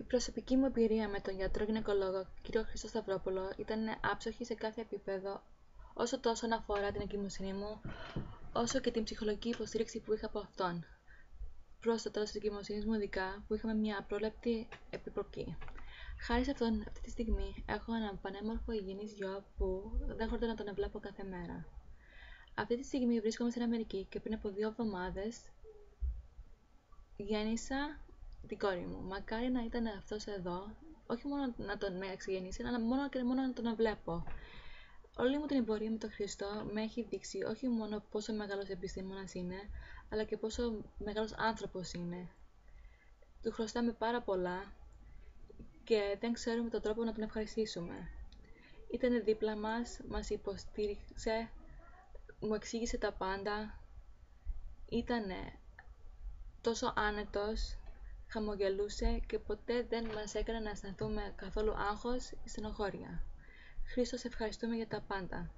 προσωπική μου εμπειρία με τον γιατρό γυναικολόγο κ. Χρήστο Σταυρόπουλο ήταν άψογη σε κάθε επίπεδο, όσο τόσο αφορά την εγκυμοσύνη μου, όσο και την ψυχολογική υποστήριξη που είχα από αυτόν. Προς το τέλος της εγκυμοσύνης μου, ειδικά, που είχαμε μια απρόβλεπτη επιπλοκή. Χάρη σε αυτόν, αυτή τη στιγμή έχω έναν πανέμορφο υγιεινής γιο που δεν χωρώ να τον βλέπω κάθε μέρα. Αυτή τη στιγμή βρίσκομαι στην Αμερική και πριν από 2 εβδομάδες γέννησα την κόρη μου. Μακάρι να ήταν αυτός εδώ, όχι μόνο να τον εξηγενήσει, αλλά μόνο να τον βλέπω. Όλη μου την πορεία με τον Χριστό με έχει δείξει όχι μόνο πόσο μεγάλος επιστήμονας είναι, αλλά και πόσο μεγάλος άνθρωπος είναι. Του χρωστάμε πάρα πολλά και δεν ξέρουμε τον τρόπο να τον ευχαριστήσουμε. Ήταν δίπλα μας, μας υποστήριξε, μου εξήγησε τα πάντα, ήταν τόσο άνετος, χαμογελούσε και ποτέ δεν μας έκανε να αισθανθούμε καθόλου άγχος ή στενοχώρια. Χρήστο, σε ευχαριστούμε για τα πάντα.